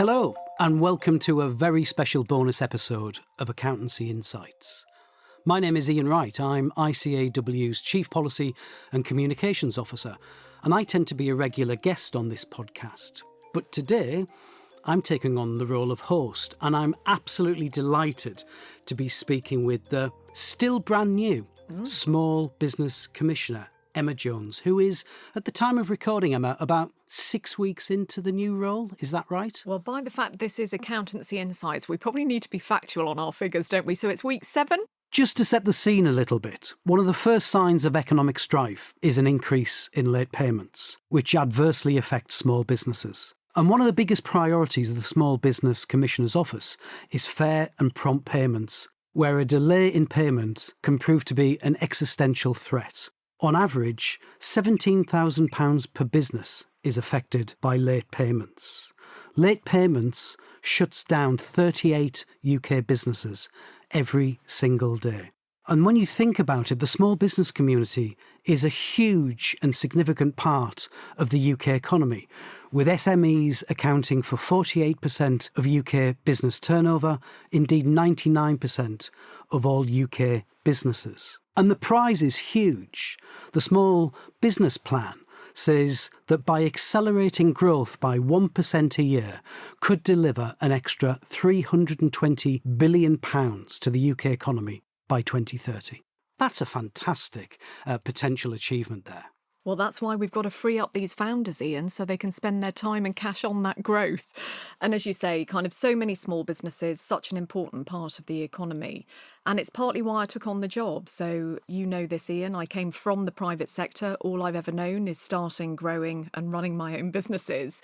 Hello, and welcome to a very special bonus episode of Accountancy Insights. My name is Iain Wright. I'm ICAEW's Chief Policy and Communications Officer, and I tend to be a regular guest on this podcast. But today, I'm taking on the role of host, and I'm absolutely delighted to be speaking with the still brand new Small Business Commissioner, Emma Jones, who is, at the time of recording, Emma, about 6 weeks into the new role. Is that right? Well, by the fact this is Accountancy Insights, we probably need to be factual on our figures, don't we? So it's week 7? Just to set the scene a little bit, one of the first signs of economic strife is an increase in late payments, which adversely affects small businesses. And one of the biggest priorities of the Small Business Commissioner's Office is fair and prompt payments, where a delay in payment can prove to be an existential threat. On average, £17,000 per business is affected by late payments. Late payments shuts down 38 UK businesses every single day. And when you think about it, the small business community is a huge and significant part of the UK economy, with SMEs accounting for 48% of UK business turnover, indeed 99% of all UK businesses. And the prize is huge. The Small Business Plan says that by accelerating growth by 1% a year could deliver an extra £320 billion to the UK economy by 2030. That's a fantastic potential achievement there. Well, that's why we've got to free up these founders, Iain, so they can spend their time and cash on that growth. And as you say, kind of so many small businesses, such an important part of the economy. And it's partly why I took on the job. So you know this, Iain, I came from the private sector. All I've ever known is starting, growing and running my own businesses.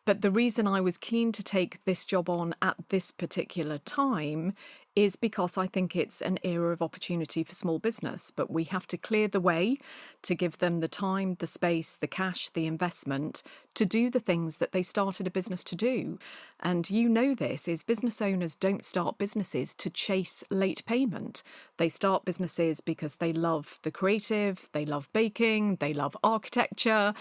But the reason I was keen to take this job on at this particular time is because I think it's an era of opportunity for small business, but we have to clear the way to give them the time, the space, the cash, the investment to do the things that they started a business to do. And you know this, is business owners don't start businesses to chase late payment. They start businesses because they love the creative, they love baking, they love architecture.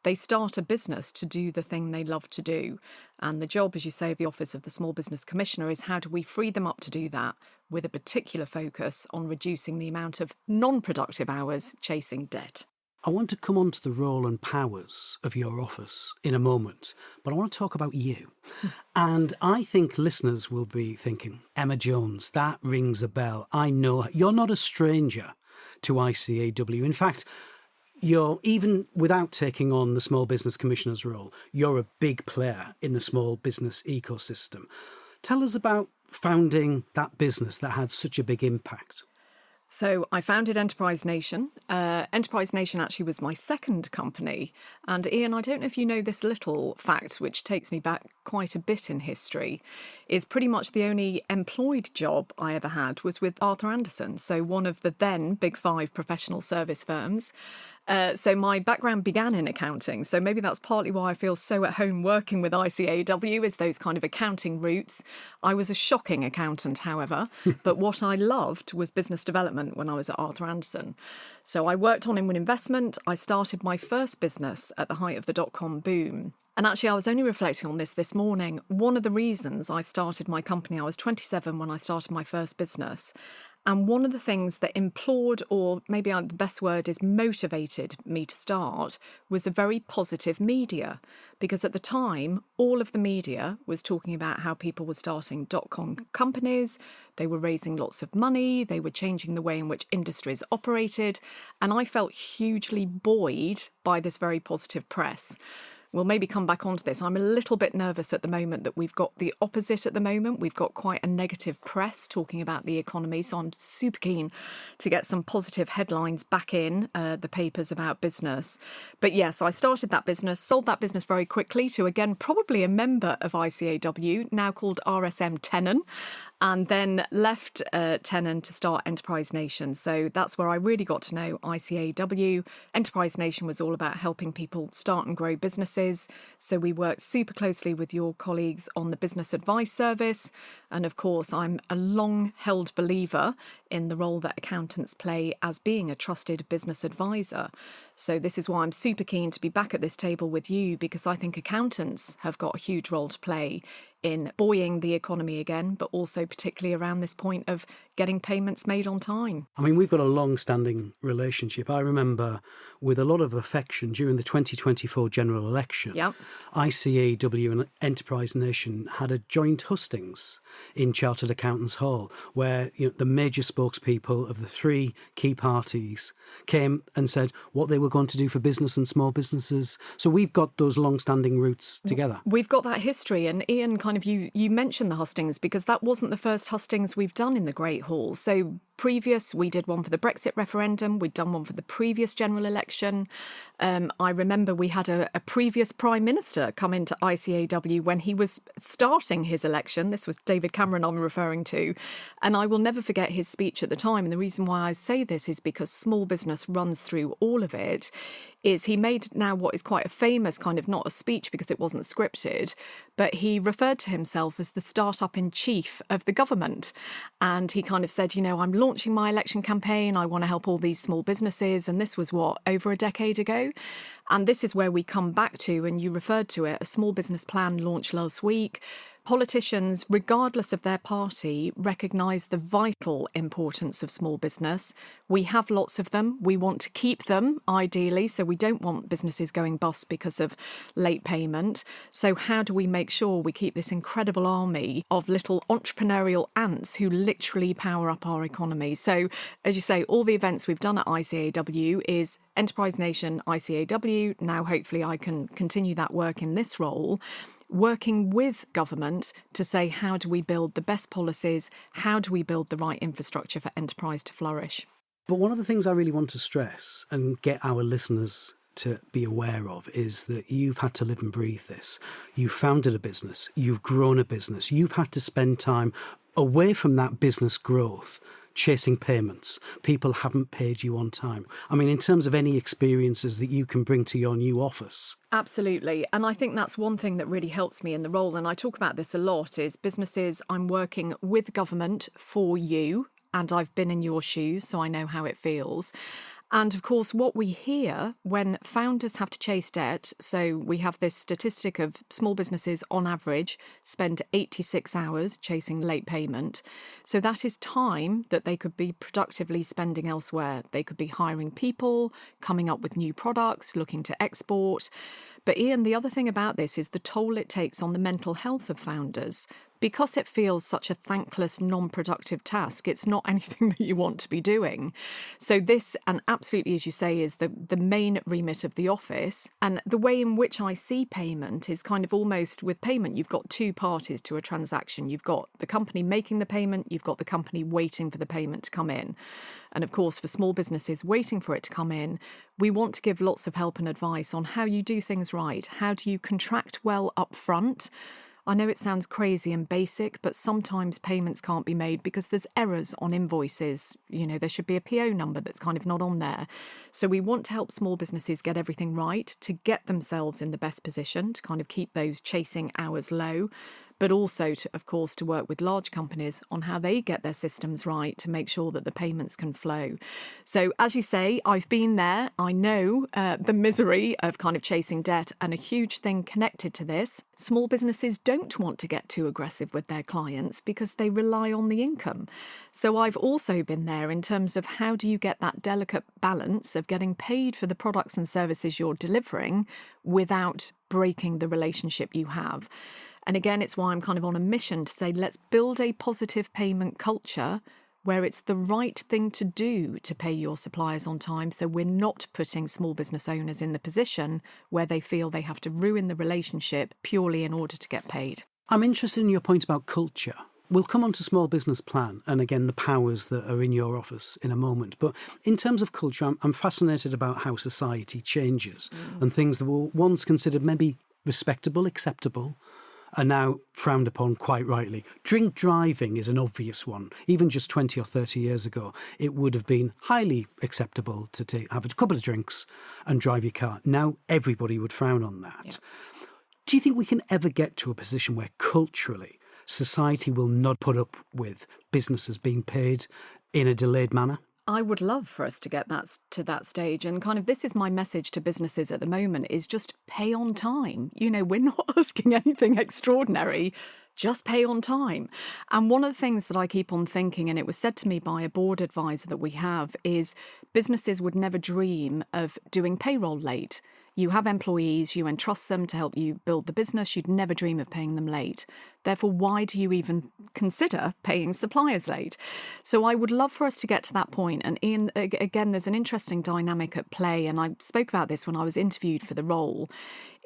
They start a business to do the thing they love to do. And the job, as you say, of the Office of the Small Business Commissioner is how do we free them up to do that with a particular focus on reducing the amount of non-productive hours chasing debt. I want to come on to the role and powers of your office in a moment, but I want to talk about you. And I think listeners will be thinking, Emma Jones, that rings a bell. I know her. You're not a stranger to ICAEW. In fact, you're, even without taking on the Small Business Commissioner's role, you're a big player in the small business ecosystem. Tell us about founding that business that had such a big impact. So I founded Enterprise Nation. Enterprise Nation actually was my second company. And Iain, I don't know if you know this little fact, which takes me back quite a bit in history, is pretty much the only employed job I ever had was with Arthur Andersen, so one of the then Big Five professional service firms. So my background began in accounting, so maybe that's partly why I feel so at home working with ICAEW, is those kind of accounting roots. I was a shocking accountant, however, but what I loved was business development when I was at Arthur Andersen. So I worked on inward investment. I started my first business at the height of the dot-com boom. And actually, I was only reflecting on this morning. One of the reasons I started my company, I was 27 when I started my first business. And one of the things that implored, or maybe the best word is motivated me to start, was a very positive media. Because at the time, all of the media was talking about how people were starting dot-com companies, they were raising lots of money, they were changing the way in which industries operated. And I felt hugely buoyed by this very positive press. We'll maybe come back onto this. I'm a little bit nervous at the moment that we've got the opposite at the moment. We've got quite a negative press talking about the economy. So I'm super keen to get some positive headlines back in the papers about business. But yes, I started that business, sold that business very quickly to, again, probably a member of ICAEW, now called RSM Tenon, and then left Tenon to start Enterprise Nation. So that's where I really got to know ICAEW. Enterprise Nation was all about helping people start and grow businesses. So we worked super closely with your colleagues on the business advice service. And of course, I'm a long-held believer in the role that accountants play as being a trusted business advisor. So this is why I'm super keen to be back at this table with you, because I think accountants have got a huge role to play in buoying the economy again, but also particularly around this point of getting payments made on time. I mean, we've got a long-standing relationship. I remember with a lot of affection during the 2024 general election, Yep. ICAEW and Enterprise Nation had a joint hustings in Chartered Accountants Hall where the major spokespeople of the three key parties came and said what they were going to do for business and small businesses. So we've got those long-standing roots together. We've got that history. And Iain, kind of you mentioned the hustings because that wasn't the first hustings we've done in the Great Hall. So we did one for the Brexit referendum. We'd done one for the previous general election. I remember we had a previous Prime Minister come into ICAEW when he was starting his election. This was David Cameron I'm referring to. And I will never forget his speech at the time. And the reason why I say this is because small business runs through all of it. Is he made now what is quite a famous kind of, not a speech because it wasn't scripted, but he referred to himself as the startup-in-chief of the government. And he kind of said, I'm launching my election campaign. I want to help all these small businesses. And this was over a decade ago. And this is where we come back to, and you referred to it, a small business plan launched last week. Politicians, regardless of their party, recognise the vital importance of small business. We have lots of them. We want to keep them, ideally, so we don't want businesses going bust because of late payment. So how do we make sure we keep this incredible army of little entrepreneurial ants who literally power up our economy? So, as you say, all the events we've done at ICAEW is Enterprise Nation, ICAEW. Now, hopefully, I can continue that work in this role, working with government to say, how do we build the best policies? How do we build the right infrastructure for enterprise to flourish? But one of the things I really want to stress and get our listeners to be aware of is that you've had to live and breathe this. You've founded a business. You've grown a business. You've had to spend time away from that business growth chasing payments. People haven't paid you on time. I mean, in terms of any experiences that you can bring to your new office. Absolutely. And I think that's one thing that really helps me in the role. And I talk about this a lot is businesses, I'm working with government for you. And I've been in your shoes, so I know how it feels. And of course, what we hear when founders have to chase debt, so we have this statistic of small businesses on average spend 86 hours chasing late payment. So that is time that they could be productively spending elsewhere. They could be hiring people, coming up with new products, looking to export. But Iain, the other thing about this is the toll it takes on the mental health of founders. Because it feels such a thankless, non-productive task, it's not anything that you want to be doing. So this, and absolutely, as you say, is the main remit of the office. And the way in which I see payment is kind of almost with payment, you've got two parties to a transaction. You've got the company making the payment, you've got the company waiting for the payment to come in. And of course, for small businesses waiting for it to come in, we want to give lots of help and advice on how you do things right. How do you contract well up front? I know it sounds crazy and basic, but sometimes payments can't be made because there's errors on invoices. There should be a PO number that's kind of not on there. So we want to help small businesses get everything right to get themselves in the best position to kind of keep those chasing hours low, but also to, of course, to work with large companies on how they get their systems right to make sure that the payments can flow. So as you say, I've been there. I know the misery of kind of chasing debt, and a huge thing connected to this. Small businesses don't want to get too aggressive with their clients because they rely on the income. So I've also been there in terms of how do you get that delicate balance of getting paid for the products and services you're delivering without breaking the relationship you have. And again, it's why I'm kind of on a mission to say, let's build a positive payment culture where it's the right thing to do to pay your suppliers on time. So we're not putting small business owners in the position where they feel they have to ruin the relationship purely in order to get paid. I'm interested in your point about culture. We'll come on to small business plan and again, the powers that are in your office in a moment. But in terms of culture, I'm fascinated about how society changes and things that were once considered maybe respectable, acceptable, are now frowned upon quite rightly. Drink driving is an obvious one. Even just 20 or 30 years ago, it would have been highly acceptable to have a couple of drinks and drive your car. Now everybody would frown on that. Yeah. Do you think we can ever get to a position where culturally society will not put up with businesses being paid in a delayed manner? I would love for us to get to that stage. And kind of this is my message to businesses at the moment is just pay on time. We're not asking anything extraordinary. just pay on time. And one of the things that I keep on thinking, and it was said to me by a board advisor that we have, is businesses would never dream of doing payroll late. You have employees, you entrust them to help you build the business, you'd never dream of paying them late. Therefore, why do you even consider paying suppliers late? So I would love for us to get to that point. And Iain, again, there's an interesting dynamic at play, and I spoke about this when I was interviewed for the role,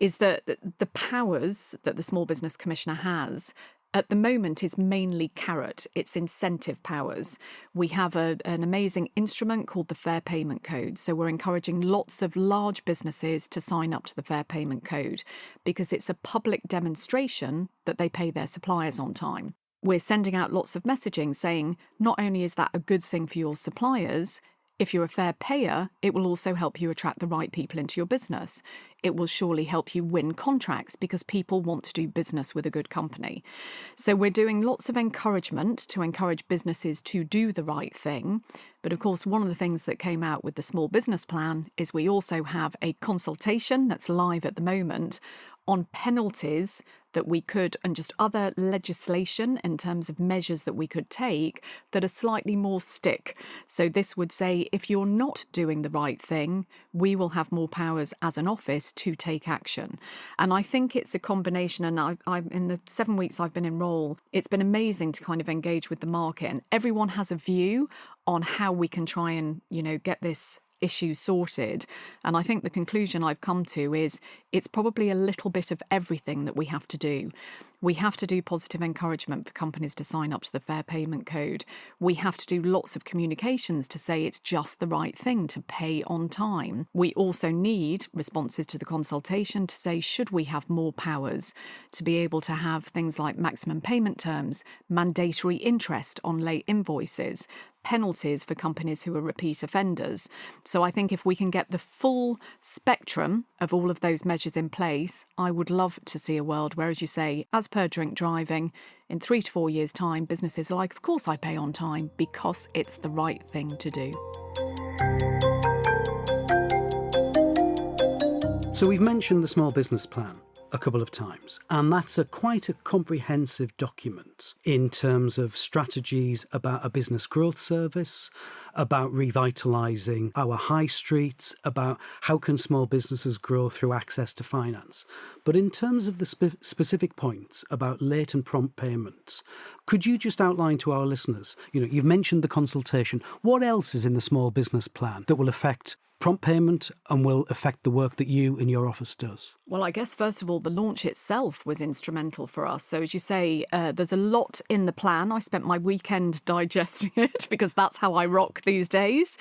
is that the powers that the Small Business Commissioner has at the moment is mainly carrot. It's incentive powers. We have an amazing instrument called the Fair Payment Code. So we're encouraging lots of large businesses to sign up to the Fair Payment Code because it's a public demonstration that they pay their suppliers on time. We're sending out lots of messaging saying not only is that a good thing for your suppliers, if you're a fair payer, it will also help you attract the right people into your business. It will surely help you win contracts because people want to do business with a good company. So we're doing lots of encouragement to encourage businesses to do the right thing. But of course, one of the things that came out with the small business plan is we also have a consultation that's live at the moment on penalties that we could, and just other legislation in terms of measures that we could take that are slightly more stick. So this would say, if you're not doing the right thing, we will have more powers as an office to take action. And I think it's a combination, and I'm in the 7 weeks I've been in role, it's been amazing to kind of engage with the market, and everyone has a view on how we can try and, get this issue sorted. And I think the conclusion I've come to is it's probably a little bit of everything that we have to do. We have to do positive encouragement for companies to sign up to the Fair Payment Code. We have to do lots of communications to say it's just the right thing to pay on time. We also need responses to the consultation to say, should we have more powers to be able to have things like maximum payment terms, mandatory interest on late invoices, penalties for companies who are repeat offenders. So I think if we can get the full spectrum of all of those measures in place, I would love to see a world where, as you say, as per drink driving, in 3 to 4 years' time, businesses are like, of course I pay on time because it's the right thing to do. So we've mentioned the Small Business Plan a couple of times, and that's quite a comprehensive document in terms of strategies about a business growth service, about revitalising our high streets, about how can small businesses grow through access to finance. But in terms of the specific points about late and prompt payments, could you just outline to our listeners, you've mentioned the consultation, what else is in the Small Business Plan that will affect prompt payment and will affect the work that you in your office does? Well, I guess, first of all, the launch itself was instrumental for us. So, as you say, there's a lot in the plan. I spent my weekend digesting it because that's how I rock these days.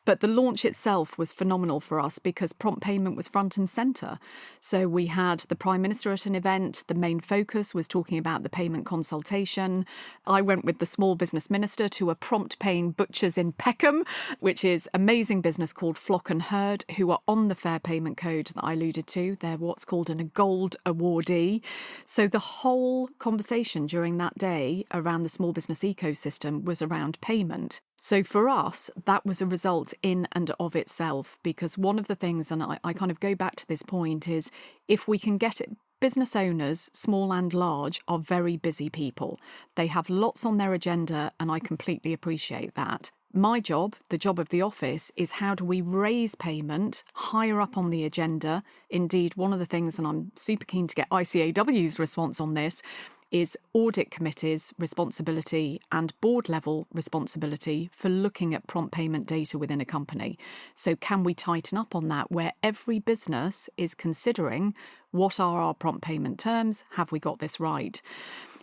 But the launch itself was phenomenal for us because prompt payment was front and centre. So we had the Prime Minister at an event. The main focus was talking about the payment consultation. I went with the Small Business Minister to a prompt paying butchers in Peckham, which is an amazing business called Flock and Herd, who are on the Fair Payment Code that I alluded to. They're what's called a gold awardee. So the whole conversation during that day around the small business ecosystem was around payment. So for us, that was a result in and of itself, because one of the things, and I kind of go back to this point, is if we can get it, business owners, small and large, are very busy people. They have lots on their agenda, and I completely appreciate that. My job, the job of the office, is how do we raise payment higher up on the agenda? Indeed, one of the things, and I'm super keen to get ICAEW's response on this, is audit committees' responsibility and board level responsibility for looking at prompt payment data within a company. So can we tighten up on that, where every business is considering what are our prompt payment terms? Have we got this right?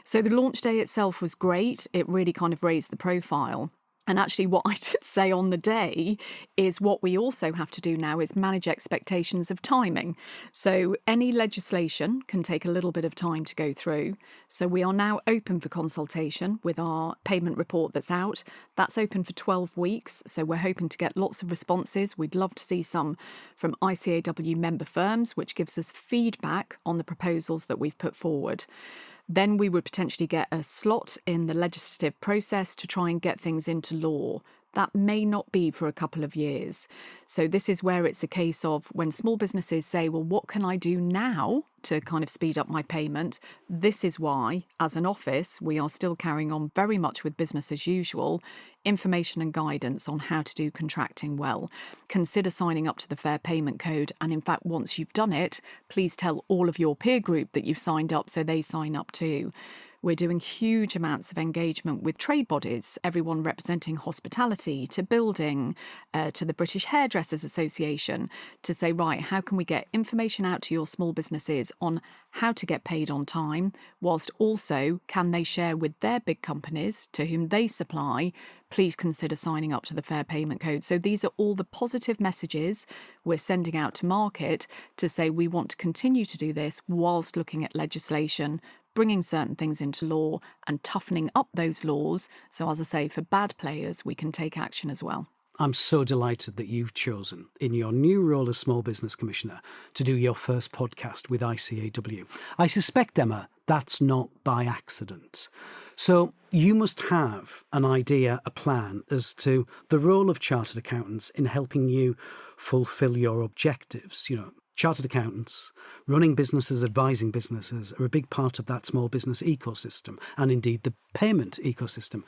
So the launch day itself was great. It really kind of raised the profile. And actually what I did say on the day is what we also have to do now is manage expectations of timing. So any legislation can take a little bit of time to go through. So we are now open for consultation with our payment report that's out. That's open for 12 weeks. So we're hoping to get lots of responses. We'd love to see some from ICAEW member firms, which gives us feedback on the proposals that we've put forward. Then we would potentially get a slot in the legislative process to try and get things into law. That may not be for a couple of years. So this is where it's a case of when small businesses say, well, what can I do now to kind of speed up my payment. This is why, as an office, we are still carrying on very much with business as usual, information and guidance on how to do contracting well. Consider signing up to the Fair Payment Code. And in fact, once you've done it, please tell all of your peer group that you've signed up so they sign up too. We're doing huge amounts of engagement with trade bodies, everyone representing hospitality to building, to the British Hairdressers Association, to say, right, how can we get information out to your small businesses on how to get paid on time, whilst also can they share with their big companies to whom they supply, please consider signing up to the Fair Payment Code. So these are all the positive messages we're sending out to market to say we want to continue to do this whilst looking at legislation, bringing certain things into law and toughening up those laws. So as I say, for bad players, we can take action as well. I'm so delighted that you've chosen, in your new role as Small Business Commissioner, to do your first podcast with ICAEW. I suspect, Emma, that's not by accident. So you must have an idea, a plan as to the role of chartered accountants in helping you fulfil your objectives. You know, chartered accountants, running businesses, advising businesses are a big part of that small business ecosystem and indeed the payment ecosystem.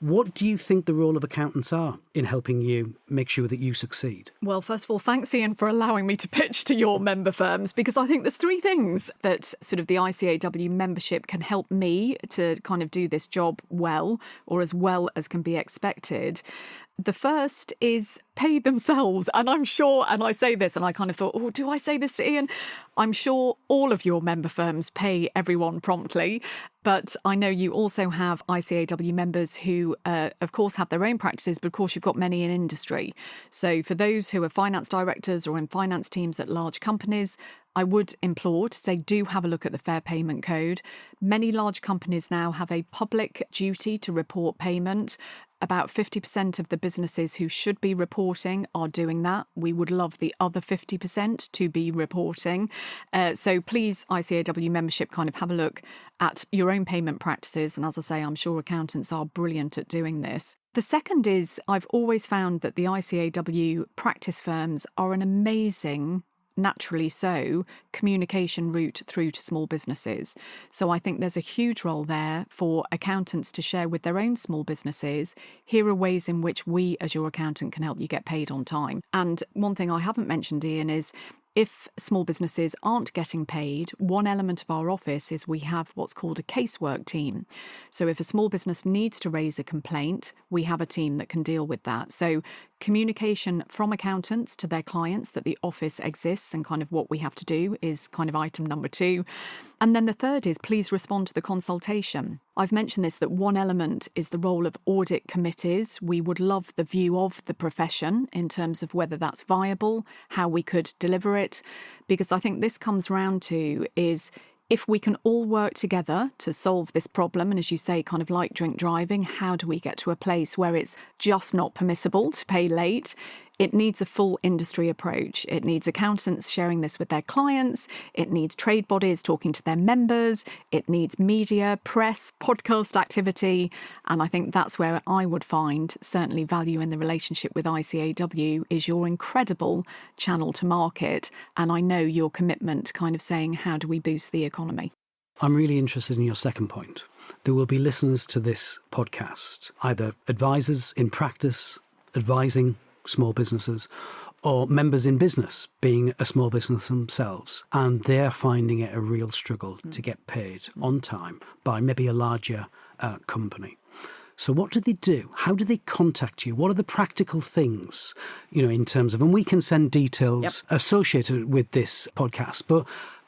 What do you think the role of accountants are in helping you make sure that you succeed? Well, first of all, thanks, Iain, for allowing me to pitch to your member firms, because I think there's three things that sort of the ICAEW membership can help me to kind of do this job well, or as well as can be expected. The first is pay themselves. And I'm sure, and I say this and I kind of thought, oh, do I say this to Iain? I'm sure all of your member firms pay everyone promptly. But I know you also have ICAEW members who, of course, have their own practices, but of course, you've got many in industry. So for those who are finance directors or in finance teams at large companies, I would implore to say, do have a look at the Fair Payment Code. Many large companies now have a public duty to report payment. About 50% of the businesses who should be reporting are doing that. We would love the other 50% to be reporting. So please, ICAEW membership, kind of have a look at your own payment practices. And as I say, I'm sure accountants are brilliant at doing this. The second is I've always found that the ICAEW practice firms are an amazing, naturally so, communication route through to small businesses. So I think there's a huge role there for accountants to share with their own small businesses. Here are ways in which we, as your accountant, can help you get paid on time. And one thing I haven't mentioned, Iain, is if small businesses aren't getting paid, one element of our office is we have what's called a casework team. So if a small business needs to raise a complaint, we have a team that can deal with that. So communication from accountants to their clients that the office exists and kind of what we have to do is kind of item number 2. And then the third is please respond to the consultation. I've mentioned this, that one element is the role of audit committees. We would love the view of the profession in terms of whether that's viable, how we could deliver it, because I think this comes round to is if we can all work together to solve this problem, and as you say, kind of like drink driving, how do we get to a place where it's just not permissible to pay late? It needs a full industry approach. It needs accountants sharing this with their clients. It needs trade bodies talking to their members. It needs media, press, podcast activity. And I think that's where I would find certainly value in the relationship with ICAEW is your incredible channel to market. And I know your commitment to kind of saying, how do we boost the economy? I'm really interested in your second point. There will be listeners to this podcast, either advisors in practice, advising small businesses, or members in business being a small business themselves, and they're finding it a real struggle to get paid on time by maybe a larger company. So what do they do? How do they contact you? What are the practical things, in terms of, and we can send details associated with this podcast, but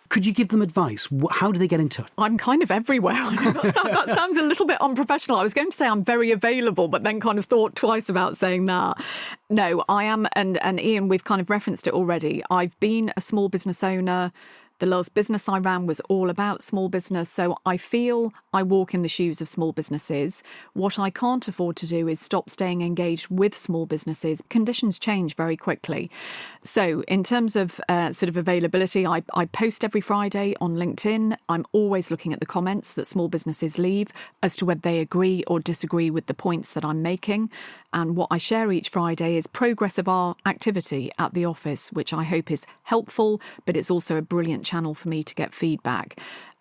could you give them advice? How do they get in touch? I'm kind of everywhere. That sounds a little bit unprofessional. I was going to say I'm very available, but then kind of thought twice about saying that. No, I am. And Iain, we've kind of referenced it already. I've been a small business owner. The last business I ran was all about small business. So I feel I walk in the shoes of small businesses. What I can't afford to do is stop staying engaged with small businesses. Conditions change very quickly. So in terms of sort of availability, I post every Friday on LinkedIn. I'm always looking at the comments that small businesses leave as to whether they agree or disagree with the points that I'm making. And what I share each Friday is progress of our activity at the office, which I hope is helpful, but it's also a brilliant channel for me to get feedback.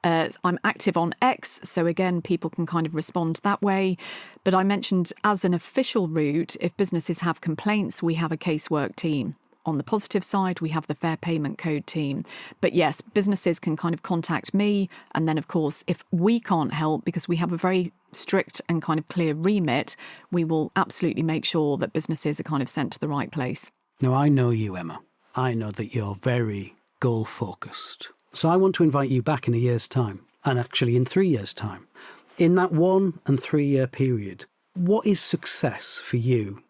I'm active on X, so again, people can kind of respond that way. But I mentioned as an official route, if businesses have complaints, we have a casework team. On the positive side, we have the Fair Payment Code team. But yes, businesses can kind of contact me. And then, of course, if we can't help, because we have a very strict and kind of clear remit, we will absolutely make sure that businesses are kind of sent to the right place. Now, I know you, Emma. I know that you're very goal-focused. So I want to invite you back in a year's time, and actually in 3 years' time. In that 1 and 3 year period, what is success for you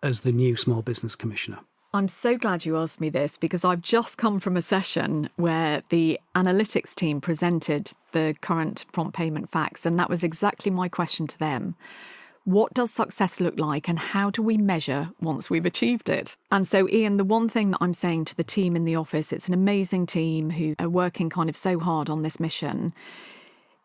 as the new Small Business Commissioner? I'm so glad you asked me this, because I've just come from a session where the analytics team presented the current prompt payment facts, and that was exactly my question to them. What does success look like, and how do we measure once we've achieved it? And so, Iain, the one thing that I'm saying to the team in the office, it's an amazing team who are working kind of so hard on this mission,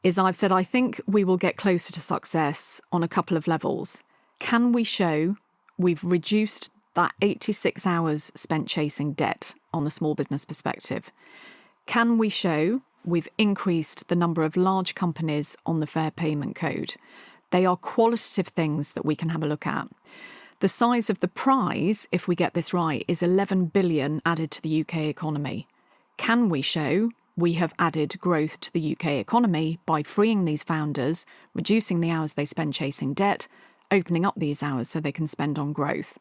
is I've said I think we will get closer to success on a couple of levels. Can we show we've reduced that 86 hours spent chasing debt on the small business perspective? Can we show we've increased the number of large companies on the Fair Payment Code? They are qualitative things that we can have a look at. The size of the prize, if we get this right, is 11 billion added to the UK economy. Can we show we have added growth to the UK economy by freeing these founders, reducing the hours they spend chasing debt, opening up these hours so they can spend on growth?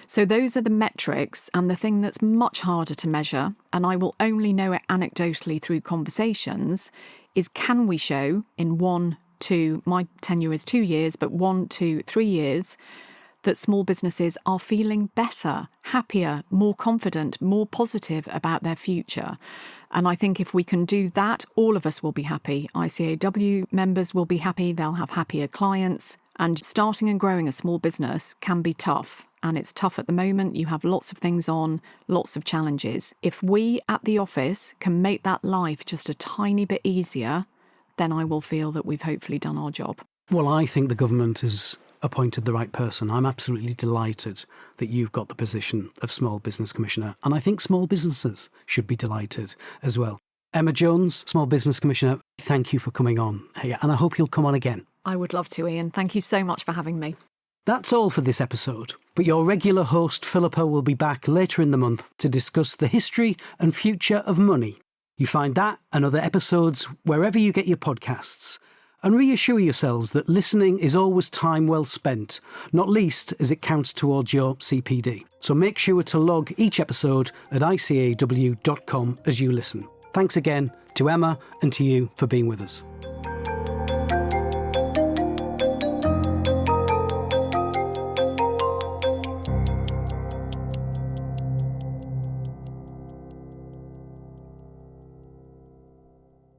So those are the metrics, and the thing that's much harder to measure, and I will only know it anecdotally through conversations, is can we show in 1, 2, my tenure is 2 years, but 1, 2, 3 years, that small businesses are feeling better, happier, more confident, more positive about their future. And I think if we can do that, all of us will be happy. ICAEW members will be happy, they'll have happier clients. And starting and growing a small business can be tough. And it's tough at the moment. You have lots of things on, lots of challenges. If we at the office can make that life just a tiny bit easier, then I will feel that we've hopefully done our job. Well, I think the government has appointed the right person. I'm absolutely delighted that you've got the position of Small Business Commissioner, and I think small businesses should be delighted as well. Emma Jones, Small Business Commissioner, thank you for coming on here, and I hope you'll come on again. I would love to, Iain. Thank you so much for having me. That's all for this episode, but your regular host Philippa will be back later in the month to discuss the history and future of money. You find that and other episodes wherever you get your podcasts. And reassure yourselves that listening is always time well spent, not least as it counts towards your CPD. So make sure to log each episode at icaew.com as you listen. Thanks again to Emma and to you for being with us.